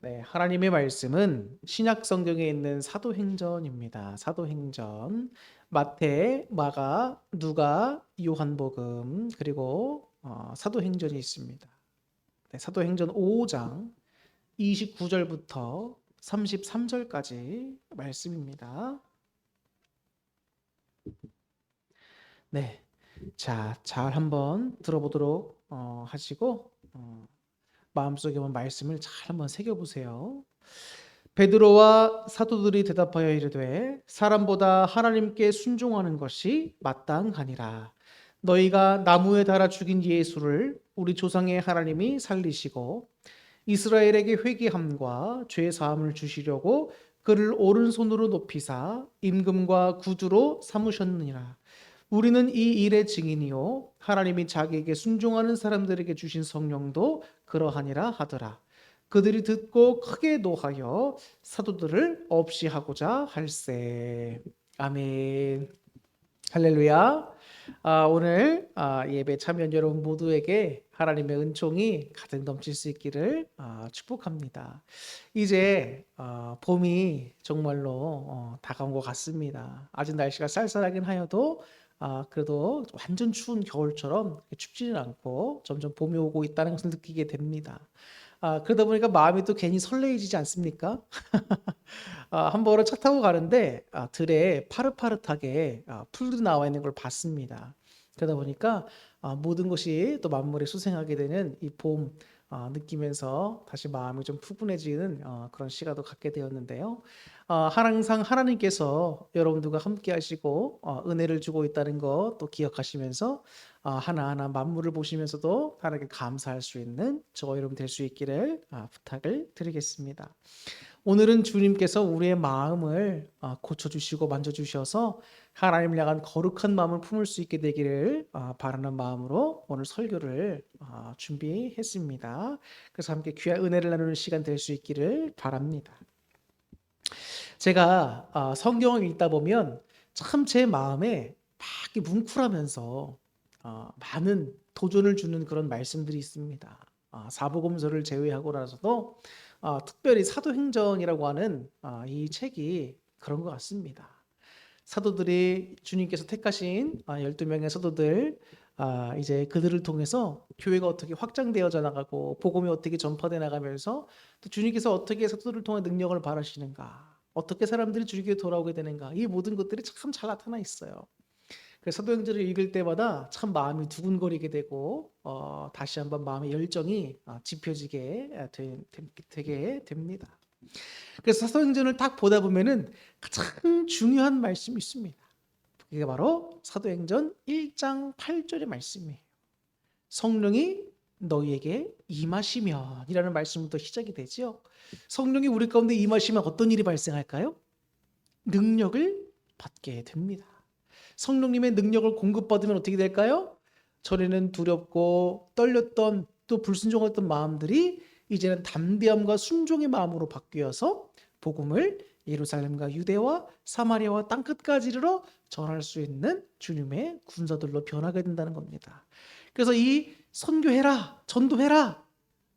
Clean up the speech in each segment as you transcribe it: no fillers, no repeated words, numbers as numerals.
네, 하나님의 말씀은 신약 성경에 있는 사도행전입니다. 사도행전, 마태, 마가, 누가, 요한복음, 그리고 사도행전이 있습니다. 네, 사도행전 5장 29절부터 33절까지 말씀입니다. 네, 자, 잘 한번 들어보도록 하시고 마음속에 온 말씀을 잘 한번 새겨보세요. 베드로와 사도들이 대답하여 이르되 사람보다 하나님께 순종하는 것이 마땅하니라. 너희가 나무에 달아 죽인 예수를 우리 조상의 하나님이 살리시고 이스라엘에게 회개함과 죄 사함을 주시려고 그를 오른손으로 높이사 임금과 구주로 삼으셨느니라. 우리는 이 일의 증인이요 하나님이 자기에게 순종하는 사람들에게 주신 성령도 그러하니라 하더라. 그들이 듣고 크게 노하여 사도들을 없이 하고자 할세. 아멘. 할렐루야. 오늘 예배 참여한 여러분 모두에게 하나님의 은총이 가득 넘칠 수 있기를 축복합니다. 이제 봄이 정말로 다가온 것 같습니다. 아직 날씨가 쌀쌀하긴 하여도 그래도 완전 추운 겨울처럼 춥지는 않고 점점 봄이 오고 있다는 것을 느끼게 됩니다. 그러다 보니까 마음이 또 괜히 설레이지 않습니까? 한 번은 차 타고 가는데 들에 파릇파릇하게 풀들이 나와 있는 걸 봤습니다. 그러다 보니까 모든 것이 또 만물에 수생하게 되는 이 봄 느끼면서 다시 마음이 좀 푸근해지는 그런 시간도 갖게 되었는데요. 항상 하나님께서 여러분들과 함께 하시고 은혜를 주고 있다는 것 또 기억하시면서 하나하나 만물을 보시면서도 하나님께 감사할 수 있는 저와 여러분 될 수 있기를 부탁을 드리겠습니다. 오늘은 주님께서 우리의 마음을 고쳐주시고 만져주셔서 하나님을 향한 거룩한 마음을 품을 수 있게 되기를 바라는 마음으로 오늘 설교를 준비했습니다. 그래서 함께 귀한 은혜를 나누는 시간 될 수 있기를 바랍니다. 제가 성경을 읽다 보면 참 제 마음에 막 이렇게 뭉클하면서 많은 도전을 주는 그런 말씀들이 있습니다. 사복음서를 제외하고라서도 특별히 사도행전이라고 하는 이 책이 그런 것 같습니다. 사도들이 주님께서 택하신 12명의 사도들 이제 그들을 통해서 교회가 어떻게 확장되어져 나가고 복음이 어떻게 전파돼 나가면서 또 주님께서 어떻게 사도들을 통해 능력을 발하시는가 어떻게 사람들이 주님께 돌아오게 되는가 이 모든 것들이 참 잘 나타나 있어요. 그래서 사도행전을 읽을 때마다 참 마음이 두근거리게 되고 다시 한번 마음의 열정이 지펴지게 되게 됩니다. 그래서 사도행전을 딱 보다 보면은 가장 중요한 말씀이 있습니다. 그게 바로 사도행전 1장 8절의 말씀이에요. 성령이 너희에게 임하시면이라는 말씀부터 시작이 되죠. 성령이 우리 가운데 임하시면 어떤 일이 발생할까요? 능력을 받게 됩니다. 성령님의 능력을 공급받으면 어떻게 될까요? 전에는 두렵고 떨렸던 또 불순종했던 마음들이 이제는 담대함과 순종의 마음으로 바뀌어서 복음을 예루살렘과 유대와 사마리아와 땅끝까지 이르러 전할 수 있는 주님의 군사들로 변하게 된다는 겁니다. 그래서 이 선교해라, 전도해라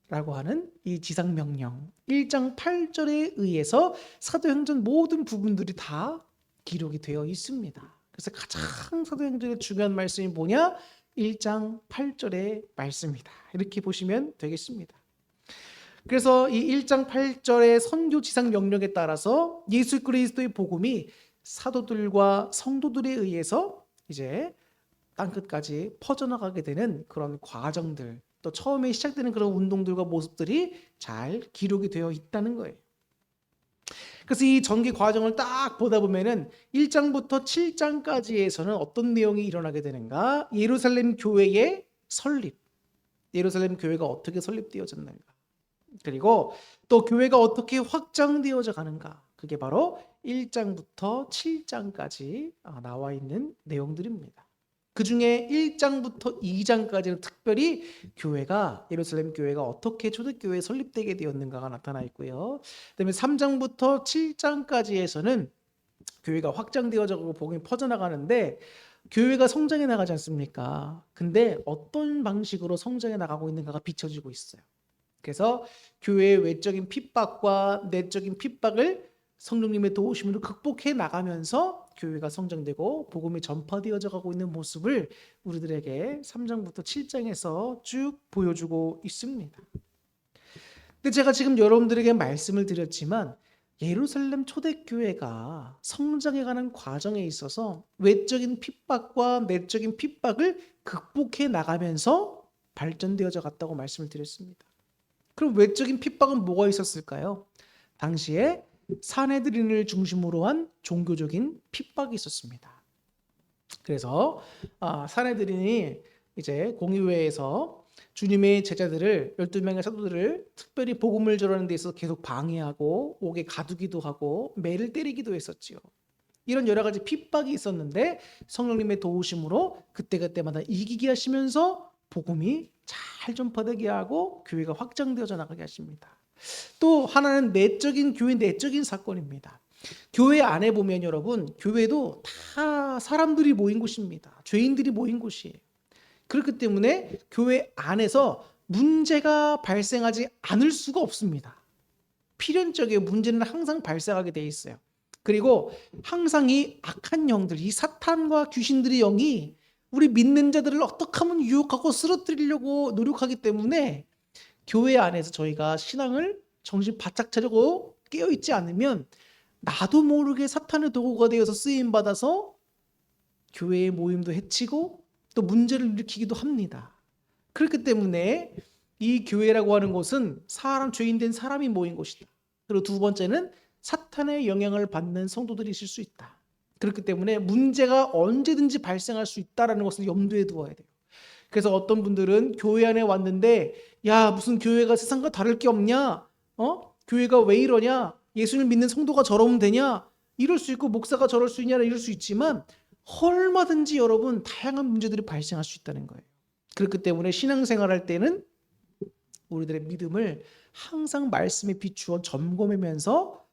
라고 하는 이 지상명령 1장 8절에 의해서 사도행전 모든 부분들이 다 기록이 되어 있습니다. 그래서 가장 사도행전의 중요한 말씀이 뭐냐? 1장 8절의 말씀이다. 이렇게 보시면 되겠습니다. 그래서 이 1장 8절의 선교 지상 명령에 따라서 예수 그리스도의 복음이 사도들과 성도들에 의해서 이제 땅끝까지 퍼져나가게 되는 그런 과정들, 또 처음에 시작되는 그런 운동들과 모습들이 잘 기록이 되어 있다는 거예요. 그래서 이 전개 과정을 딱 보다 보면은 1장부터 7장까지에서는 어떤 내용이 일어나게 되는가? 예루살렘 교회의 설립, 예루살렘 교회가 어떻게 설립되어졌는가? 그리고 또 교회가 어떻게 확장되어져 가는가? 그게 바로 1장부터 7장까지 나와 있는 내용들입니다. 그 중에 1장부터 2장까지는 특별히 교회가 예루살렘 교회가 어떻게 초대교회에 설립되게 되었는가가 나타나 있고요. 그다음에 3장부터 7장까지에서는 교회가 확장되어져 가고 복음이 퍼져나가는데 교회가 성장해 나가지 않습니까? 근데 어떤 방식으로 성장해 나가고 있는가가 비춰지고 있어요. 그래서 교회의 외적인 핍박과 내적인 핍박을 성령님의 도우심으로 극복해 나가면서 교회가 성장되고 복음이 전파되어져 가고 있는 모습을 우리들에게 3장부터 7장에서 쭉 보여주고 있습니다. 근데 제가 지금 여러분들에게 말씀을 드렸지만 예루살렘 초대교회가 성장해가는 과정에 있어서 외적인 핍박과 내적인 핍박을 극복해 나가면서 발전되어져 갔다고 말씀을 드렸습니다. 그럼 외적인 핍박은 뭐가 있었을까요? 당시에 사내들인을 중심으로 한 종교적인 핍박이 있었습니다. 그래서 사내들인이 이제 공의회에서 주님의 제자들을 12명의 사도들을 특별히 복음을 전하는 데 있어서 계속 방해하고 옥에 가두기도 하고 매를 때리기도 했었지요. 이런 여러 가지 핍박이 있었는데 성령님의 도우심으로 그때그때마다 이기게 하시면서 복음이 잘 전파되게 하고 교회가 확장되어져 나가게 하십니다. 또 하나는 내적인 교회 내적인 사건입니다. 교회 안에 보면 여러분 교회도 다 사람들이 모인 곳입니다. 죄인들이 모인 곳이에요. 그렇기 때문에 교회 안에서 문제가 발생하지 않을 수가 없습니다. 필연적인 문제는 항상 발생하게 돼 있어요. 그리고 항상 이 악한 영들, 이 사탄과 귀신들의 영이 우리 믿는 자들을 어떻게 하면 유혹하고 쓰러뜨리려고 노력하기 때문에 교회 안에서 저희가 신앙을 정신 바짝 차리고 깨어있지 않으면 나도 모르게 사탄의 도구가 되어서 쓰임받아서 교회의 모임도 해치고 또 문제를 일으키기도 합니다. 그렇기 때문에 이 교회라고 하는 곳은 사람, 죄인된 사람이 모인 곳이다. 그리고 두 번째는 사탄의 영향을 받는 성도들이 있을 수 있다. 그렇기 때문에 문제가 언제든지 발생할 수 있다는 것을 염두에 두어야 돼요. 그래서 어떤 분들은 교회 안에 왔는데 야 무슨 교회가 세상과 다를 게 없냐? 교회가 왜 이러냐? 예수를 믿는 성도가 저러면 되냐? 이럴 수 있고 목사가 저럴 수 있냐? 이럴 수 있지만 얼마든지 여러분 다양한 문제들이 발생할 수 있다는 거예요. 그렇기 때문에 신앙생활할 때는 우리들의 믿음을 항상 말씀에 비추어 점검하면서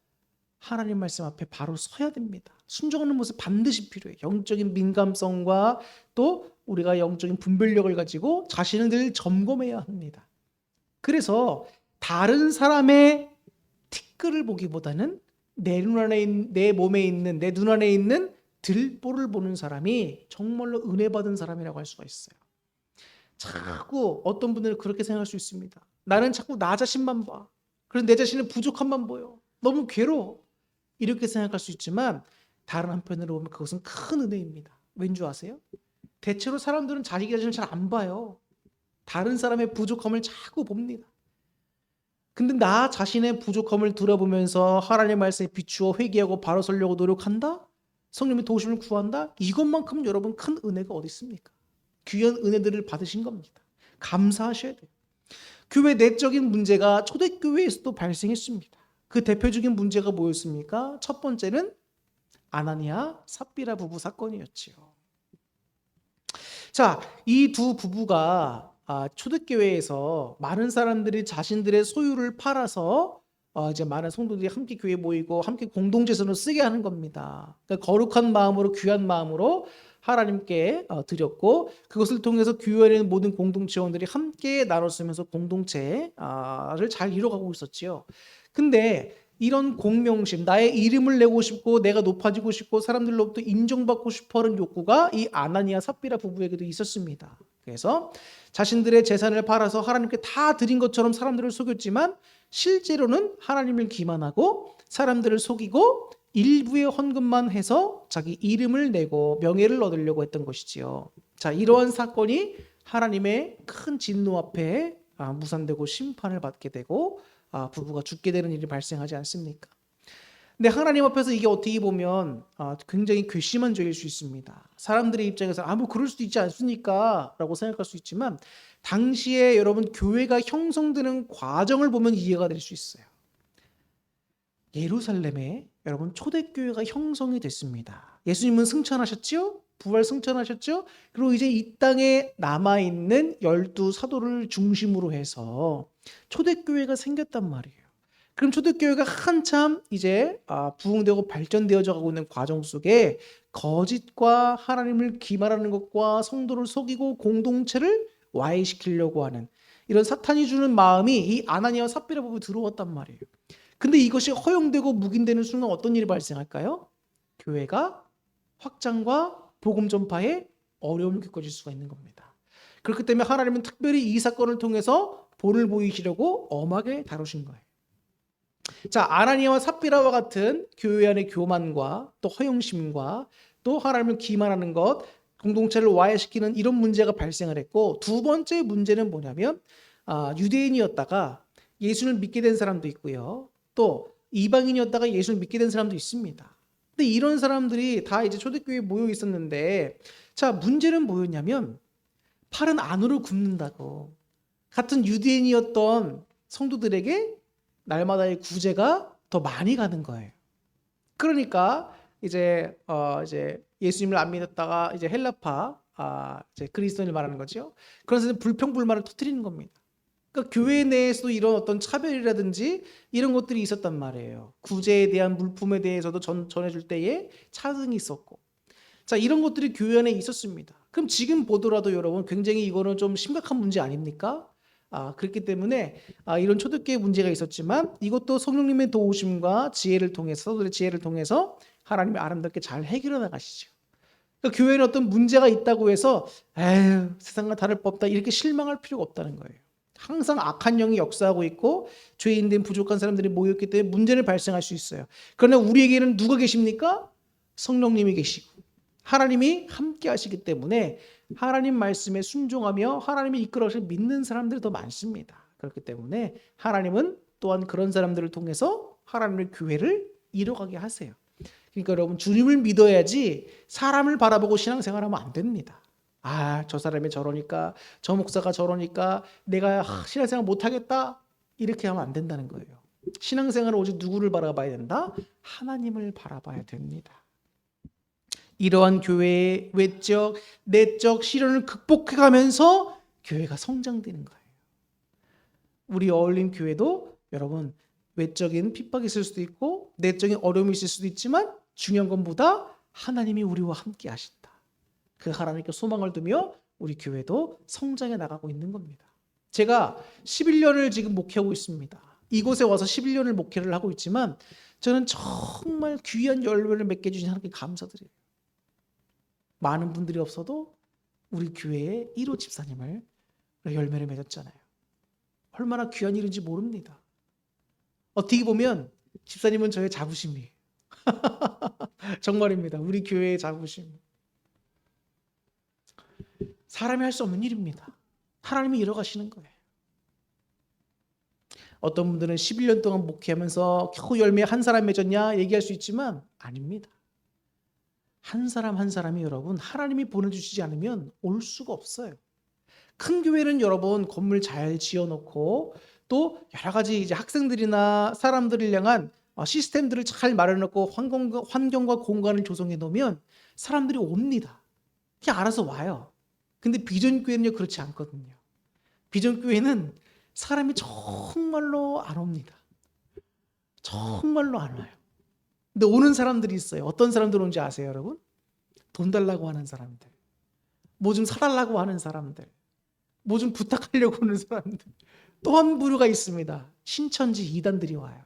하나님 말씀 앞에 바로 서야 됩니다. 순종하는 모습 반드시 필요해요. 영적인 민감성과 또 우리가 영적인 분별력을 가지고 자신을 늘 점검해야 합니다. 그래서 다른 사람의 티끌을 보기보다는 내 몸에 있는 내 눈 안에 있는 들보를 보는 사람이 정말로 은혜 받은 사람이라고 할 수가 있어요. 자꾸 어떤 분들은 그렇게 생각할 수 있습니다. 나는 자꾸 나 자신만 봐. 그래서 내 자신의 부족함만 보여. 너무 괴로워. 이렇게 생각할 수 있지만 다른 한편으로 보면 그것은 큰 은혜입니다. 왠지 아세요? 대체로 사람들은 자기 자신을 잘 안 봐요. 다른 사람의 부족함을 자꾸 봅니다. 근데 나 자신의 부족함을 들어보면서 하나님의 말씀에 비추어 회개하고 바로 서려고 노력한다? 성령의 도우심을 구한다? 이것만큼 여러분 큰 은혜가 어디 있습니까? 귀한 은혜들을 받으신 겁니다. 감사하셔야 돼요. 교회 내적인 문제가 초대교회에서도 발생했습니다. 그 대표적인 문제가 뭐였습니까? 첫 번째는 아나니아 삽비라 부부 사건이었지요. 자, 이 두 부부가 초대교회에서 많은 사람들이 자신들의 소유를 팔아서 이제 많은 성도들이 함께 교회 모이고 함께 공동재산을 쓰게 하는 겁니다. 그러니까 거룩한 마음으로 귀한 마음으로 하나님께 드렸고 그것을 통해서 교회에 있는 모든 공동체원들이 함께 나눠 쓰면서 공동체를 잘 이뤄가고 있었지요. 근데 이런 공명심, 나의 이름을 내고 싶고 내가 높아지고 싶고 사람들로부터 인정받고 싶어하는 욕구가 이 아나니아 삽비라 부부에게도 있었습니다. 그래서 자신들의 재산을 팔아서 하나님께 다 드린 것처럼 사람들을 속였지만 실제로는 하나님을 기만하고 사람들을 속이고 일부의 헌금만 해서 자기 이름을 내고 명예를 얻으려고 했던 것이지요. 자, 이러한 사건이 하나님의 큰 진노 앞에 무산되고 심판을 받게 되고 부부가 죽게 되는 일이 발생하지 않습니까? 근데 하나님 앞에서 이게 어떻게 보면 굉장히 괘씸한 죄일 수 있습니다. 사람들의 입장에서 뭐 그럴 수도 있지 않습니까? 라고 생각할 수 있지만 당시에 여러분 교회가 형성되는 과정을 보면 이해가 될 수 있어요. 예루살렘에 여러분 초대교회가 형성이 됐습니다. 예수님은 승천하셨죠? 부활 승천하셨죠? 그리고 이제 이 땅에 남아있는 12 사도를 중심으로 해서 초대교회가 생겼단 말이에요. 그럼 초대교회가 한참 이제 부흥되고 발전되어져 가고 있는 과정 속에 거짓과 하나님을 기만하는 것과 성도를 속이고 공동체를 와해시키려고 하는 이런 사탄이 주는 마음이 이 아나니아와 삽비라 부부에 들어왔단 말이에요. 근데 이것이 허용되고 묵인되는 순간 어떤 일이 발생할까요? 교회가 확장과 복음 전파에 어려움을 겪어질 수가 있는 겁니다. 그렇기 때문에 하나님은 특별히 이 사건을 통해서 본을 보이시려고 엄하게 다루신 거예요. 자, 아나니아와 삽비라와 같은 교회 안의 교만과 또 허영심과 또 하나님을 기만하는 것, 공동체를 와해시키는 이런 문제가 발생을 했고, 두 번째 문제는 뭐냐면 유대인이었다가 예수를 믿게 된 사람도 있고요. 또 이방인이었다가 예수를 믿게 된 사람도 있습니다. 근데 이런 사람들이 다 이제 초대교회에 모여 있었는데, 자, 문제는 뭐였냐면 팔은 안으로 굽는다고. 같은 유대인이었던 성도들에게 날마다의 구제가 더 많이 가는 거예요. 그러니까 이제 예수님을 안 믿었다가 이제 헬라파 이제 그리스도인을 말하는 거죠. 그래서 불평불만을 터뜨리는 겁니다. 그러니까 교회 내에서도 이런 어떤 차별이라든지 이런 것들이 있었단 말이에요. 구제에 대한 물품에 대해서도 전해줄 때에 차등이 있었고, 자, 이런 것들이 교회 안에 있었습니다. 그럼 지금 보더라도 여러분 굉장히 이거는 좀 심각한 문제 아닙니까? 그렇기 때문에 이런 초대교회 문제가 있었지만 이것도 성령님의 도우심과 지혜를 통해서, 성도들의 지혜를 통해서 하나님이 아름답게 잘 해결해 나가시죠. 그러니까 교회는 어떤 문제가 있다고 해서 에휴, 세상과 다를 바 없다 이렇게 실망할 필요가 없다는 거예요. 항상 악한 영이 역사하고 있고 죄인된 부족한 사람들이 모였기 때문에 문제는 발생할 수 있어요. 그러나 우리에게는 누가 계십니까? 성령님이 계시고 하나님이 함께 하시기 때문에 하나님 말씀에 순종하며 하나님이 이끌어서 믿는 사람들이 더 많습니다. 그렇기 때문에 하나님은 또한 그런 사람들을 통해서 하나님의 교회를 이뤄가게 하세요. 그러니까 여러분, 주님을 믿어야지 사람을 바라보고 신앙생활하면 안 됩니다. 저 사람이 저러니까, 저 목사가 저러니까 내가 신앙생활 못하겠다 이렇게 하면 안 된다는 거예요. 신앙생활은 오직 누구를 바라봐야 된다? 하나님을 바라봐야 됩니다. 이러한 교회의 외적, 내적 시련을 극복해가면서 교회가 성장되는 거예요. 우리 어울림 교회도 여러분 외적인 핍박이 있을 수도 있고 내적인 어려움이 있을 수도 있지만 중요한 것보다 하나님이 우리와 함께 하신다. 그 하나님께 소망을 두며 우리 교회도 성장해 나가고 있는 겁니다. 제가 11년을 지금 목회하고 있습니다. 이곳에 와서 11년을 목회를 하고 있지만 저는 정말 귀한 열매를 맺게 해주신 하나님께 감사드려요. 많은 분들이 없어도 우리 교회의 1호 집사님을 열매를 맺었잖아요. 얼마나 귀한 일인지 모릅니다. 어떻게 보면 집사님은 저의 자부심이에요. 정말입니다. 우리 교회의 자부심. 사람이 할 수 없는 일입니다. 하나님이 이뤄가시는 거예요. 어떤 분들은 11년 동안 목회하면서 겨우 열매 한 사람 맺었냐 얘기할 수 있지만 아닙니다. 한 사람 한 사람이 여러분 하나님이 보내주시지 않으면 올 수가 없어요. 큰 교회는 여러분 건물 잘 지어놓고 또 여러 가지 이제 학생들이나 사람들을 향한 시스템들을 잘 마련해놓고 환경과 공간을 조성해 놓으면 사람들이 옵니다. 그냥 알아서 와요. 근데 비전교회는요 그렇지 않거든요. 비전교회는 사람이 정말로 안 옵니다. 정말로 안 와요. 근데 오는 사람들이 있어요. 어떤 사람들 오는지 아세요, 여러분? 돈 달라고 하는 사람들, 뭐 좀 사달라고 하는 사람들, 뭐 좀 부탁하려고 오는 사람들. 또 한 부류가 있습니다. 신천지 이단들이 와요.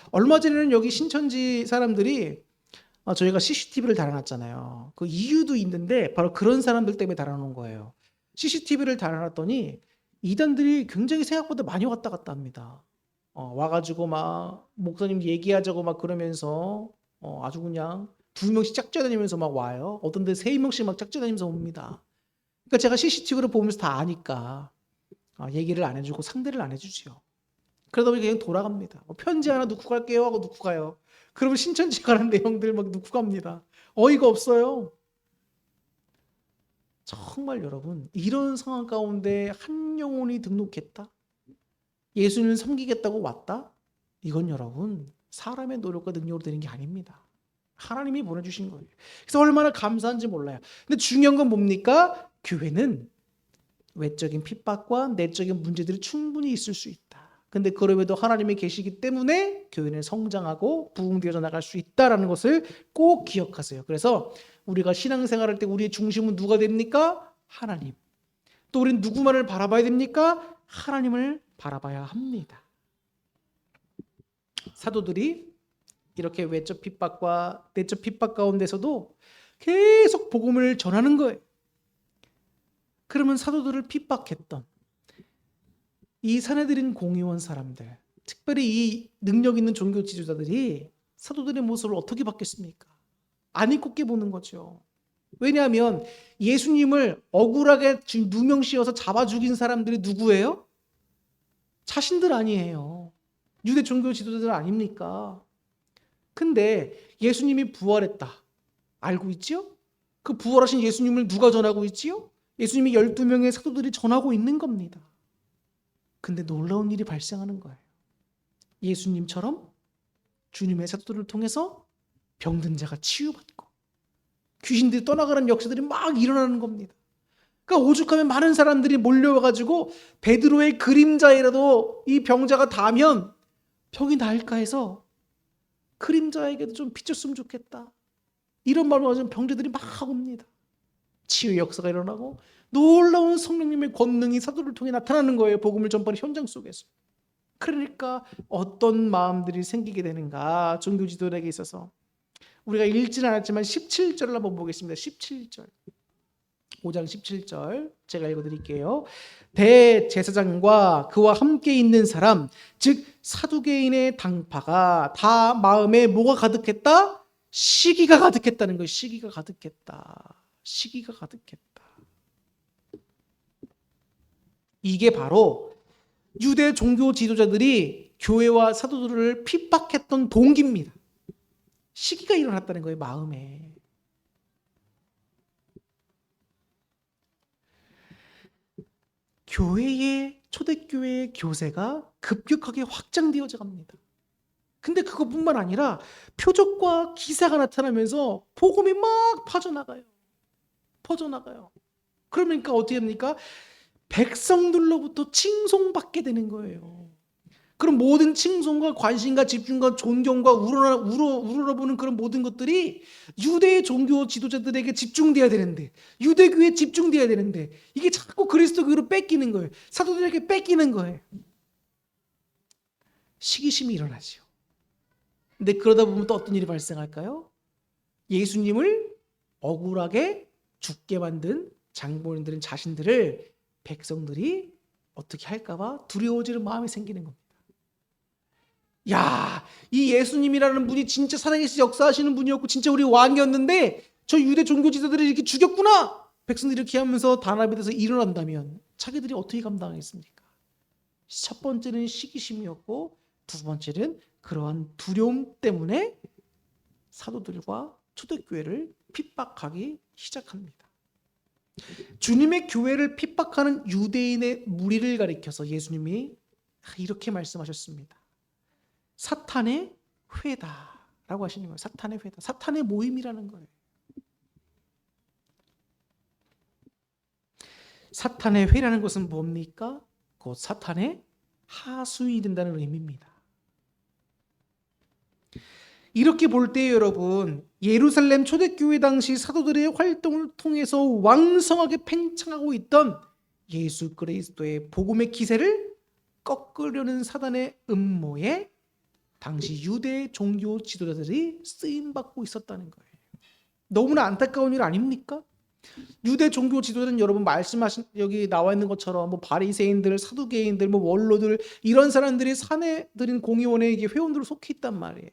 얼마 전에는 여기 신천지 사람들이 저희가 CCTV를 달아놨잖아요. 그 이유도 있는데 바로 그런 사람들 때문에 달아놓은 거예요. CCTV를 달아놨더니 이단들이 굉장히 생각보다 많이 왔다 갔다 합니다. 와가지고 막 목사님 얘기하자고 막 그러면서 아주 그냥 2명씩 짝지어다니면서 막 와요. 어떤 데 3명씩 막 짝지어다니면서 옵니다. 그러니까 제가 CCTV를 보면서 다 아니까 얘기를 안 해주고 상대를 안 해주죠. 그러다 보니 그냥 돌아갑니다. 편지 하나 넣고 갈게요 하고 넣고 가요. 그러면 신천지 가는 내용들 막 넣고 갑니다. 어이가 없어요. 정말 여러분 이런 상황 가운데 한 영혼이 등록했다? 예수님을 섬기겠다고 왔다? 이건 여러분 사람의 노력과 능력으로 되는 게 아닙니다. 하나님이 보내주신 거예요. 그래서 얼마나 감사한지 몰라요. 근데 중요한 건 뭡니까? 교회는 외적인 핍박과 내적인 문제들이 충분히 있을 수 있다. 근데 그럼에도 하나님이 계시기 때문에 교회는 성장하고 부흥되어져 나갈 수 있다는 것을 꼭 기억하세요. 그래서 우리가 신앙생활할 때 우리의 중심은 누가 됩니까? 하나님. 또 우린 누구만을 바라봐야 됩니까? 하나님을 바라봐야 합니다. 사도들이 이렇게 외적 핍박과 내적 핍박 가운데서도 계속 복음을 전하는 거예요. 그러면 사도들을 핍박했던 이 사내들인 공의원 사람들, 특별히 이 능력 있는 종교 지도자들이 사도들의 모습을 어떻게 바뀌었습니까? 안 입곱게 보는 거죠. 왜냐하면 예수님을 억울하게 누명씌워서 잡아 죽인 사람들이 누구예요? 자신들 아니에요. 유대 종교 지도자들 아닙니까? 근데 예수님이 부활했다. 알고 있지요? 그 부활하신 예수님을 누가 전하고 있지요? 예수님이 12명의 사도들이 전하고 있는 겁니다. 근데 놀라운 일이 발생하는 거예요. 예수님처럼 주님의 사도들을 통해서 병든 자가 치유받고 귀신들이 떠나가는 역사들이 막 일어나는 겁니다. 그러니까 오죽하면 많은 사람들이 몰려와가지고 베드로의 그림자에라도 이 병자가 닿으면 병이 나을까 해서 그림자에게도 좀 비쳤으면 좋겠다. 이런 말로 하면 병자들이 막 옵니다. 치유 역사가 일어나고 놀라운 성령님의 권능이 사도를 통해 나타나는 거예요. 복음을 전파하는 현장 속에서. 그러니까 어떤 마음들이 생기게 되는가, 종교 지도자에게 있어서. 우리가 읽지는 않았지만 17절을 한번 보겠습니다. 17절. 5장 17절 제가 읽어드릴게요. 대제사장과 그와 함께 있는 사람, 즉 사두개인의 당파가 다 마음에 뭐가 가득했다? 시기가 가득했다는 거예요. 시기가 가득했다. 시기가 가득했다. 이게 바로 유대 종교 지도자들이 교회와 사도들을 핍박했던 동기입니다. 시기가 일어났다는 거예요. 마음에. 초대교회의 교세가 급격하게 확장되어져 갑니다. 근데 그것뿐만 아니라 표적과 기사가 나타나면서 복음이 막 퍼져나가요. 그러니까 어떻게 합니까? 백성들로부터 칭송받게 되는 거예요. 그럼 모든 칭송과 관심과 집중과 존경과 우러러보는 그런 모든 것들이 유대의 종교 지도자들에게 집중돼야 되는데, 유대교에 집중돼야 되는데, 이게 자꾸 그리스도교로 뺏기는 거예요. 사도들에게 뺏기는 거예요. 시기심이 일어나죠. 근데 그러다 보면 또 어떤 일이 발생할까요? 예수님을 억울하게 죽게 만든 장본인들은 자신들을 백성들이 어떻게 할까봐 두려워지는 마음이 생기는 겁니다. 야, 이 예수님이라는 분이 진짜 살아계신 역사하시는 분이었고 진짜 우리 왕이었는데 저 유대 종교 지도자들이 이렇게 죽였구나. 백성들이 이렇게 하면서 단합이 돼서 일어난다면 자기들이 어떻게 감당하겠습니까? 첫 번째는 시기심이었고 두 번째는 그러한 두려움 때문에 사도들과 초대교회를 핍박하기 시작합니다. 주님의 교회를 핍박하는 유대인의 무리를 가리켜서 예수님이 이렇게 말씀하셨습니다. 사탄의 회다라고 하시는 거예요. 사탄의 회다. 사탄의 모임이라는 거예요. 사탄의 회라는 것은 뭡니까? 곧 사탄의 하수인이 된다는 의미입니다. 이렇게 볼 때 여러분, 예루살렘 초대교회 당시 사도들의 활동을 통해서 왕성하게 팽창하고 있던 예수 그리스도의 복음의 기세를 꺾으려는 사단의 음모에 당시 유대 종교 지도자들이 쓰임받고 있었다는 거예요. 너무나 안타까운 일 아닙니까? 유대 종교 지도자는 여러분 말씀하신 여기 나와 있는 것처럼 뭐 바리새인들, 사두개인들, 뭐 원로들 이런 사람들이 사내들인 공의원의 회원들로 속해 있단 말이에요.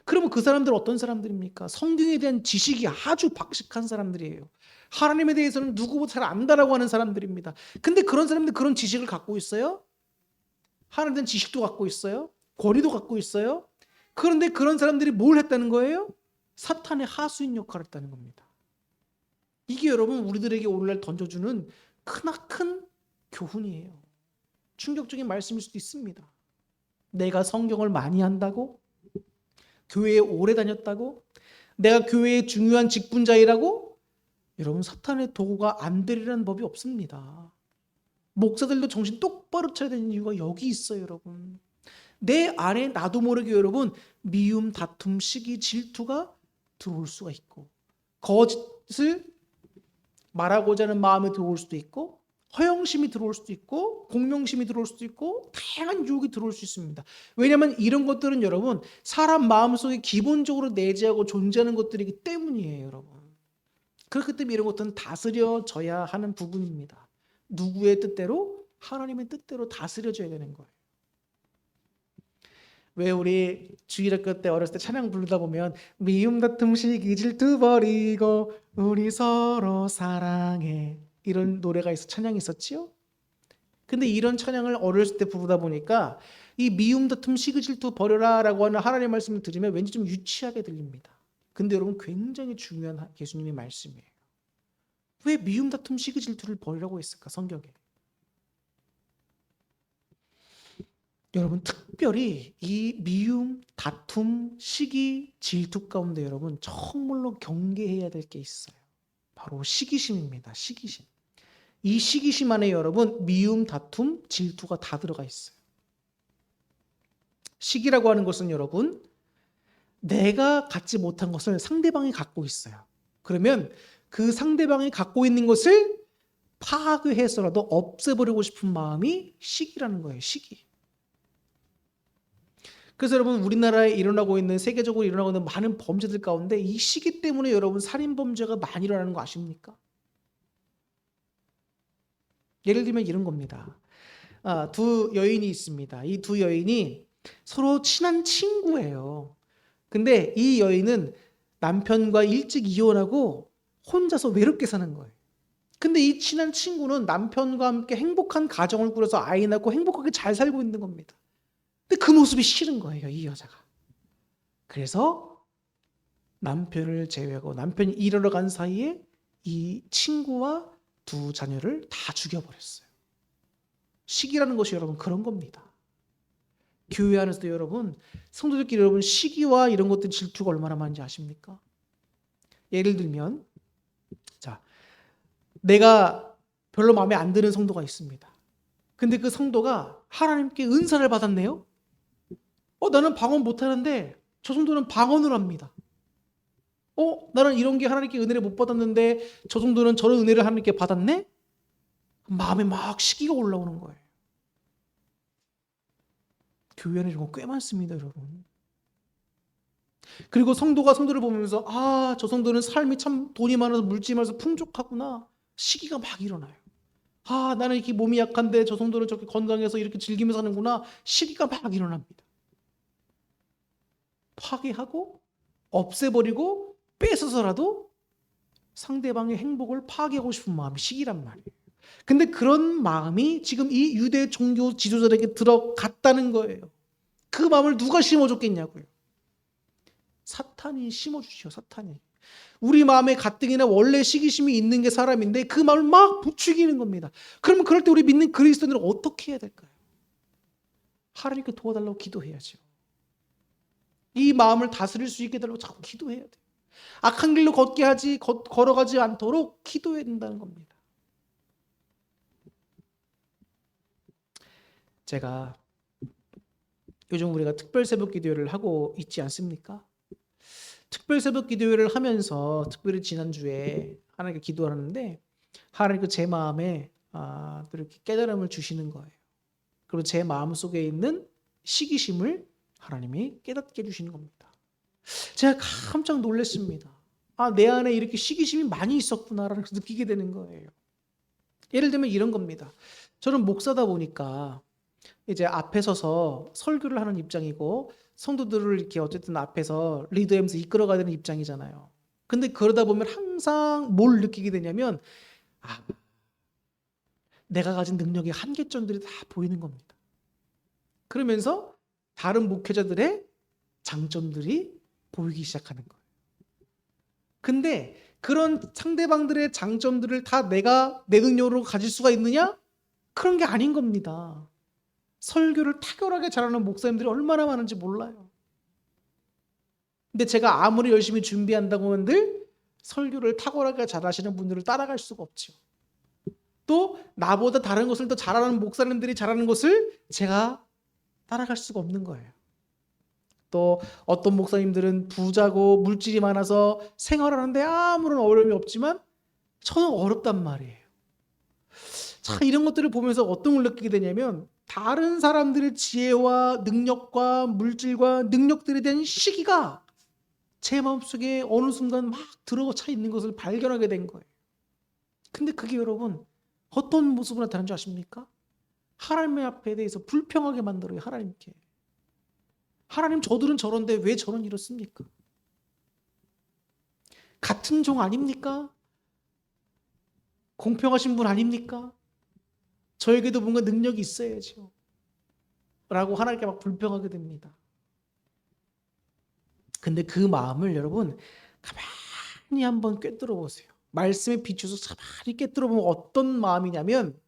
그러면 그 사람들은 어떤 사람들입니까? 성경에 대한 지식이 아주 박식한 사람들이에요. 하나님에 대해서는 누구보다 잘 안다라고 하는 사람들입니다. 근데 그런 사람들 그런 지식을 갖고 있어요? 하나님에 대한 지식도 갖고 있어요? 권위도 갖고 있어요? 그런데 그런 사람들이 뭘 했다는 거예요? 사탄의 하수인 역할을 했다는 겁니다. 이게 여러분 우리들에게 오늘날 던져주는 크나큰 교훈이에요. 충격적인 말씀일 수도 있습니다. 내가 성경을 많이 한다고? 교회에 오래 다녔다고? 내가 교회의 중요한 직분자이라고? 여러분 사탄의 도구가 안 되리라는 법이 없습니다. 목사들도 정신 똑바로 차려야 되는 이유가 여기 있어요. 여러분 내 안에 나도 모르게 여러분 미움, 다툼, 시기, 질투가 들어올 수가 있고 거짓을 말하고자 하는 마음이 들어올 수도 있고 허영심이 들어올 수도 있고 공명심이 들어올 수도 있고 다양한 유혹이 들어올 수 있습니다. 왜냐하면 이런 것들은 여러분 사람 마음속에 기본적으로 내재하고 존재하는 것들이기 때문이에요. 여러분. 그렇기 때문에 이런 것들은 다스려져야 하는 부분입니다. 누구의 뜻대로? 하나님의 뜻대로 다스려져야 되는 거예요. 왜 우리 주일학교 때 어렸을 때 찬양 부르다 보면 미움 다툼 시기 질투 버리고 우리 서로 사랑해 이런 노래가 찬양이 있었지요? 근데 이런 찬양을 어렸을 때 부르다 보니까 이 미움 다툼 시기 질투 버려라 라고 하는 하나님의 말씀을 들으면 왠지 좀 유치하게 들립니다. 근데 여러분 굉장히 중요한 예수님의 말씀이에요. 왜 미움 다툼 시기 질투를 버리라고 했을까 성경에? 여러분 특별히 이 미움, 다툼, 시기, 질투 가운데 여러분 정말로 경계해야 될 게 있어요. 바로 시기심입니다. 시기심. 이 시기심 안에 여러분 미움, 다툼, 질투가 다 들어가 있어요. 시기라고 하는 것은 여러분 내가 갖지 못한 것을 상대방이 갖고 있어요. 그러면 그 상대방이 갖고 있는 것을 파괴해서라도 없애버리고 싶은 마음이 시기라는 거예요. 시기. 그래서 여러분 우리나라에 일어나고 있는 세계적으로 일어나고 있는 많은 범죄들 가운데 이 시기 때문에 여러분 살인범죄가 많이 일어나는 거 아십니까? 예를 들면 이런 겁니다. 두 여인이 있습니다. 이 두 여인이 서로 친한 친구예요. 근데 이 여인은 남편과 일찍 이혼하고 혼자서 외롭게 사는 거예요. 근데 이 친한 친구는 남편과 함께 행복한 가정을 꾸려서 아이 낳고 행복하게 잘 살고 있는 겁니다. 근데 그 모습이 싫은 거예요, 이 여자가. 그래서 남편을 제외하고 남편이 일하러 간 사이에 이 친구와 두 자녀를 다 죽여버렸어요. 시기라는 것이 여러분 그런 겁니다. 교회 안에서도 여러분 성도들끼리 여러분 시기와 이런 것들 질투가 얼마나 많은지 아십니까? 예를 들면 자, 내가 별로 마음에 안 드는 성도가 있습니다. 근데 그 성도가 하나님께 은사를 받았네요. 나는 방언 못하는데 저 성도는 방언을 합니다. 나는 이런 게 하나님께 은혜를 못 받았는데 저 정도는 저런 은혜를 하나님께 받았네? 마음에 막 시기가 올라오는 거예요. 교회 안에 이런 거 꽤 많습니다, 여러분. 그리고 성도가 성도를 보면서 저 성도는 삶이 참 돈이 많아서 물질이 많아서 풍족하구나. 시기가 막 일어나요. 나는 이렇게 몸이 약한데 저 성도는 저렇게 건강해서 이렇게 즐기면서 사는구나. 시기가 막 일어납니다. 파괴하고 없애버리고 뺏어서라도 상대방의 행복을 파괴하고 싶은 마음이 시기란 말이에요. 근데 그런 마음이 지금 이 유대 종교 지도자들에게 들어갔다는 거예요. 그 마음을 누가 심어줬겠냐고요. 사탄이 심어주죠. 사탄이. 우리 마음에 가뜩이나 원래 시기심이 있는 게 사람인데 그 마음을 막 부추기는 겁니다. 그러면 그럴 때 우리 믿는 그리스도인들은 어떻게 해야 될까요? 하나님께 도와달라고 기도해야죠. 이 마음을 다스릴 수 있게 해달라고 자꾸 기도해야 돼요. 악한 길로 걸어가지 않도록 기도해야 된다는 겁니다. 제가 요즘 우리가 특별 새벽 기도회를 하고 있지 않습니까? 특별 새벽 기도회를 하면서 특별히 지난주에 하나님께 기도하는데 하나님께 제 마음에 또 이렇게 깨달음을 주시는 거예요. 그리고 제 마음 속에 있는 시기심을 하나님이 깨닫게 해주시는 겁니다. 제가 깜짝 놀랐습니다. 내 안에 이렇게 시기심이 많이 있었구나라는 걸 느끼게 되는 거예요. 예를 들면 이런 겁니다. 저는 목사다 보니까 이제 앞에 서서 설교를 하는 입장이고 성도들을 이렇게 어쨌든 앞에서 리더하면서 이끌어가야 되는 입장이잖아요. 근데 그러다 보면 항상 뭘 느끼게 되냐면 내가 가진 능력의 한계점들이 다 보이는 겁니다. 그러면서 다른 목회자들의 장점들이 보이기 시작하는 거예요. 근데 그런 상대방들의 장점들을 다 내가 내 능력으로 가질 수가 있느냐? 그런 게 아닌 겁니다. 설교를 탁월하게 잘하는 목사님들이 얼마나 많은지 몰라요. 근데 제가 아무리 열심히 준비한다고 한들 설교를 탁월하게 잘하시는 분들을 따라갈 수가 없죠. 또 나보다 다른 것을 더 잘하는 목사님들이 잘하는 것을 제가 따라갈 수가 없는 거예요. 또 어떤 목사님들은 부자고 물질이 많아서 생활하는데 아무런 어려움이 없지만 저는 어렵단 말이에요. 자, 이런 것들을 보면서 어떤 걸 느끼게 되냐면 다른 사람들의 지혜와 능력과 물질과 능력들에 대한 시기가 제 마음속에 어느 순간 막 들어차 있는 것을 발견하게 된 거예요. 근데 그게 여러분 어떤 모습으로 나타나는 줄 아십니까? 하나님의 앞에 대해서 불평하게 만들어요. 하나님께. 하나님, 저들은 저런데 왜 저는 이렇습니까? 같은 종 아닙니까? 공평하신 분 아닙니까? 저에게도 뭔가 능력이 있어야죠. 라고 하나님께 막 불평하게 됩니다. 근데 그 마음을 여러분 가만히 한번 꿰뚫어 보세요. 말씀에 비추어서 가만히 꿰뚫어 보면 어떤 마음이냐면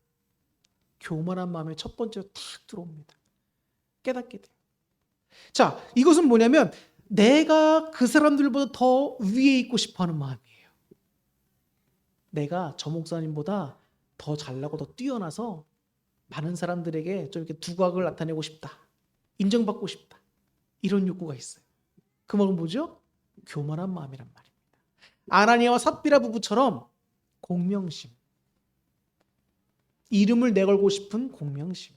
교만한 마음에 첫 번째로 탁 들어옵니다. 깨닫게 돼요. 자, 이것은 뭐냐면 내가 그 사람들보다 더 위에 있고 싶어하는 마음이에요. 내가 저 목사님보다 더 잘나고 더 뛰어나서 많은 사람들에게 좀 이렇게 두각을 나타내고 싶다. 인정받고 싶다. 이런 욕구가 있어요. 그 말은 뭐죠? 교만한 마음이란 말입니다. 아나니아와 삽비라 부부처럼 공명심, 이름을 내걸고 싶은 공명심,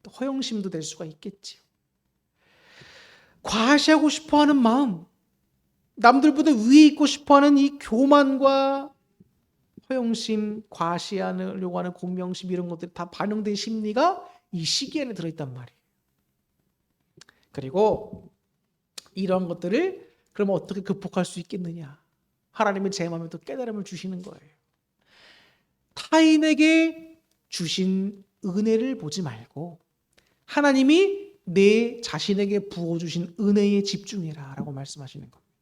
또 허영심도 될 수가 있겠지요. 과시하고 싶어하는 마음, 남들보다 위에 있고 싶어하는 이 교만과 허영심, 과시하려고 하는 공명심, 이런 것들이 다 반영된 심리가 이 시기 안에 들어있단 말이에요. 그리고 이런 것들을 그러면 어떻게 극복할 수 있겠느냐? 하나님은 제 마음에 또 깨달음을 주시는 거예요. 타인에게 주신 은혜를 보지 말고 하나님이 내 자신에게 부어주신 은혜에 집중해라 라고 말씀하시는 겁니다.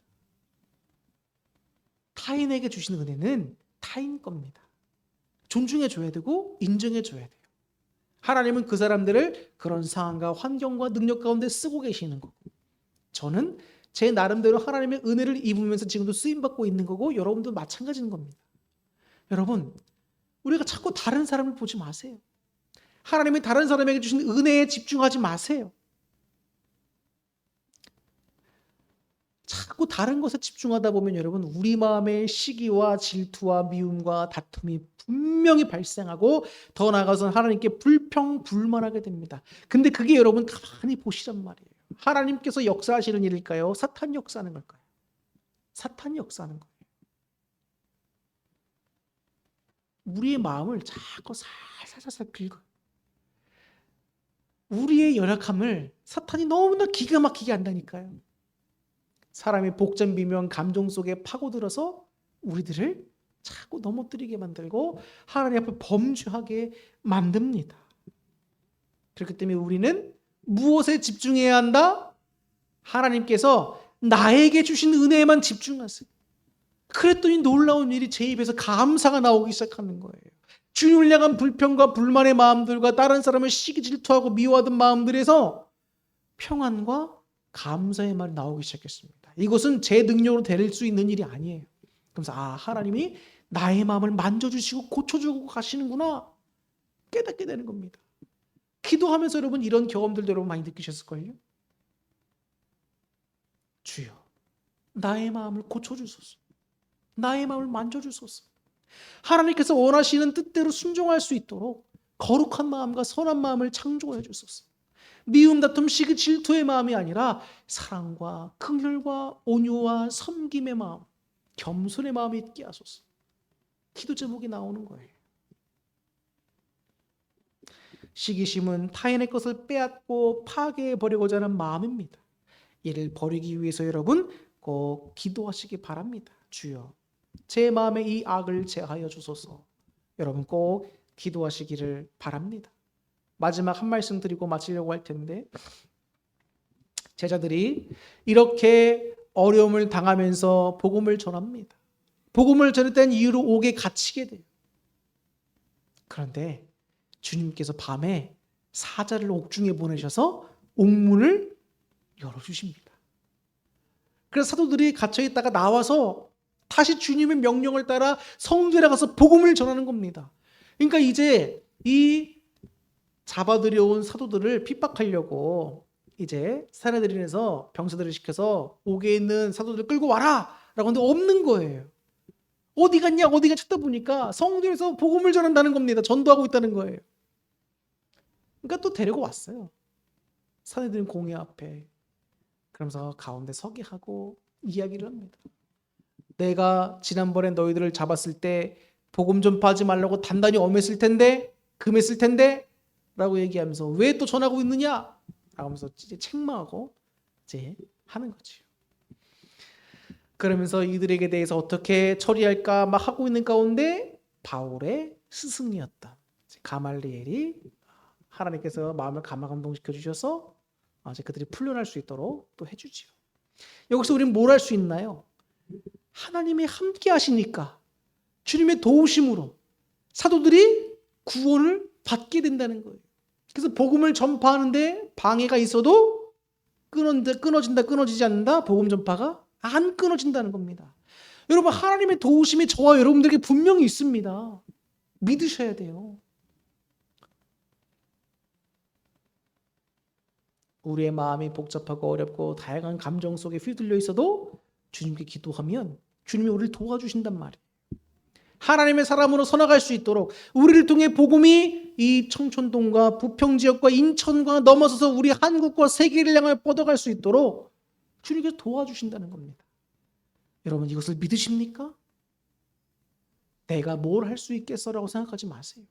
타인에게 주신 은혜는 타인 겁니다. 존중해줘야 되고 인정해줘야 돼요. 하나님은 그 사람들을 그런 상황과 환경과 능력 가운데 쓰고 계시는 거고, 저는 제 나름대로 하나님의 은혜를 입으면서 지금도 쓰임받고 있는 거고, 여러분도 마찬가지인 겁니다. 여러분, 우리가 자꾸 다른 사람을 보지 마세요. 하나님이 다른 사람에게 주신 은혜에 집중하지 마세요. 자꾸 다른 것에 집중하다 보면 여러분, 우리 마음의 시기와 질투와 미움과 다툼이 분명히 발생하고 더 나아가서 하나님께 불평불만하게 됩니다. 근데 그게 여러분 가만히 보시란 말이에요. 하나님께서 역사하시는 일일까요? 사탄이 역사하는 걸까요? 사탄이 역사하는 거예요. 우리의 마음을 자꾸 살살살살 긁어요. 우리의 연약함을 사탄이 너무나 기가 막히게 한다니까요. 사람의 복잡 미묘한 감정 속에 파고들어서 우리들을 자꾸 넘어뜨리게 만들고 하나님 앞에 범죄하게 만듭니다. 그렇기 때문에 우리는 무엇에 집중해야 한다? 하나님께서 나에게 주신 은혜에만 집중하세요. 그랬더니 놀라운 일이 제 입에서 감사가 나오기 시작하는 거예요. 주님을 향한 불평과 불만의 마음들과 다른 사람을 시기 질투하고 미워하던 마음들에서 평안과 감사의 말이 나오기 시작했습니다. 이것은 제 능력으로 될 수 있는 일이 아니에요. 그래서 하나님이 나의 마음을 만져주시고 고쳐주고 가시는구나 깨닫게 되는 겁니다. 기도하면서 여러분 이런 경험들도 여러분 많이 느끼셨을걸요? 주여, 나의 마음을 고쳐주소서. 나의 마음을 만져주소서. 하나님께서 원하시는 뜻대로 순종할 수 있도록 거룩한 마음과 선한 마음을 창조해 주소서. 미움, 다툼, 시기, 질투의 마음이 아니라 사랑과 긍휼과 온유와 섬김의 마음, 겸손의 마음이 있게 하소서. 기도 제목이 나오는 거예요. 시기심은 타인의 것을 빼앗고 파괴해버리고자 하는 마음입니다. 이를 버리기 위해서 여러분 꼭 기도하시기 바랍니다. 주여, 제 마음의 이 악을 제하여 주소서. 여러분 꼭 기도하시기를 바랍니다. 마지막 한 말씀 드리고 마치려고 할 텐데, 제자들이 이렇게 어려움을 당하면서 복음을 전합니다. 복음을 전했다는 이유로 옥에 갇히게 돼요. 그런데 주님께서 밤에 사자를 옥중에 보내셔서 옥문을 열어주십니다. 그래서 사도들이 갇혀있다가 나와서 다시 주님의 명령을 따라 성전에 가서 복음을 전하는 겁니다. 그러니까 이제 이 잡아들여온 사도들을 핍박하려고 이제 사내들인에서 병사들을 시켜서 옥에 있는 사도들을 끌고 와라! 라고 하는데 없는 거예요. 어디 갔냐 어디가 찾다보니까 성전에서 복음을 전한다는 겁니다. 전도하고 있다는 거예요. 그러니까 또 데리고 왔어요. 사내들은 공회 앞에. 그러면서 가운데 서게 하고 이야기를 합니다. 내가 지난번에 너희들을 잡았을 때 복음 전파하지 말라고 단단히 엄했을 텐데 금했을 텐데 라고 얘기하면서 왜 또 전하고 있느냐 하면서 이제 책망하고 이제 하는 거죠. 그러면서 이들에게 대해서 어떻게 처리할까 막 하고 있는 가운데 바울의 스승이었던 가말리엘이 하나님께서 마음을 감화감동시켜 주셔서 이제 그들이 풀려날 수 있도록 또 해주지요. 여기서 우리는 뭘 할 수 있나요? 하나님이 함께 하시니까 주님의 도우심으로 사도들이 구원을 받게 된다는 거예요. 그래서 복음을 전파하는데 방해가 있어도 끊어지지 않는다. 복음 전파가 안 끊어진다는 겁니다. 여러분, 하나님의 도우심이 저와 여러분들에게 분명히 있습니다. 믿으셔야 돼요. 우리의 마음이 복잡하고 어렵고 다양한 감정 속에 휘둘려 있어도 주님께 기도하면 주님이 우리를 도와주신단 말이에요. 하나님의 사람으로 서나갈 수 있도록 우리를 통해 복음이 이 청촌동과 부평지역과 인천과 넘어서서 우리 한국과 세계를 향해 뻗어갈 수 있도록 주님께서 도와주신다는 겁니다. 여러분, 이것을 믿으십니까? 내가 뭘 할 수 있겠어라고 생각하지 마세요.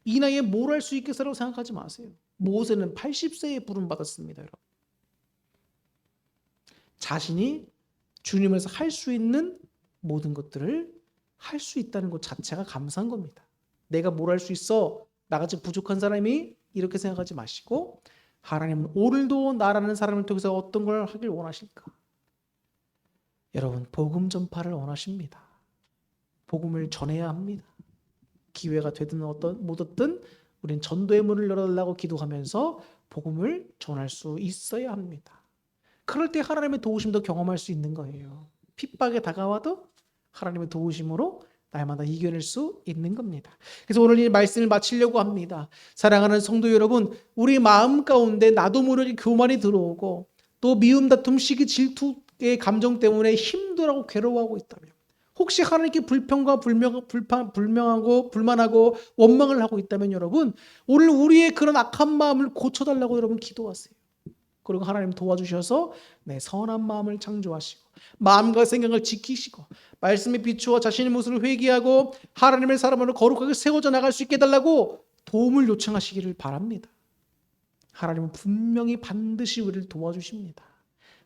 이 나이에 뭘 할 수 있겠어라고 생각하지 마세요. 모세는 80세에 부름받았습니다. 여러분, 자신이 주님에서 할 수 있는 모든 것들을 할 수 있다는 것 자체가 감사한 겁니다. 내가 뭘 할 수 있어? 나같이 부족한 사람이 이렇게 생각하지 마시고 하나님은 오늘도 나라는 사람을 통해서 어떤 걸 하길 원하실까? 여러분, 복음 전파를 원하십니다. 복음을 전해야 합니다. 기회가 되든 못 얻든 우리는 전도의 문을 열어달라고 기도하면서 복음을 전할 수 있어야 합니다. 그럴 때 하나님의 도우심도 경험할 수 있는 거예요. 핍박에 다가와도 하나님의 도우심으로 날마다 이겨낼 수 있는 겁니다. 그래서 오늘 이 말씀을 마치려고 합니다. 사랑하는 성도 여러분, 우리 마음 가운데 나도 모르게 교만이 들어오고 또 미움, 다툼, 시기, 질투의 감정 때문에 힘들어하고 괴로워하고 있다면, 혹시 하나님께 불평하고 불만하고 원망을 하고 있다면 여러분, 오늘 우리의 그런 악한 마음을 고쳐달라고 여러분 기도하세요. 그리고 하나님 도와주셔서 선한 마음을 창조하시고 마음과 생각을 지키시고 말씀에 비추어 자신의 모습을 회개하고 하나님의 사람으로 거룩하게 세워져 나갈 수 있게 해달라고 도움을 요청하시기를 바랍니다. 하나님은 분명히 반드시 우리를 도와주십니다.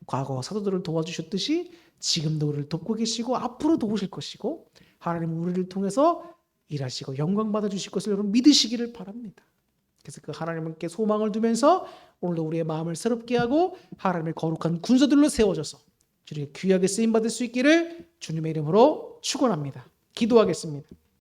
과거 사도들을 도와주셨듯이 지금도 우리를 돕고 계시고 앞으로 도우실 것이고 하나님은 우리를 통해서 일하시고 영광 받아주실 것을 여러분 믿으시기를 바랍니다. 그래서 그 하나님께 소망을 두면서 오늘도 우리의 마음을 새롭게 하고 하나님의 거룩한 군사들로 세워져서 주님의 귀하게 쓰임받을 수 있기를 주님의 이름으로 축원합니다. 기도하겠습니다.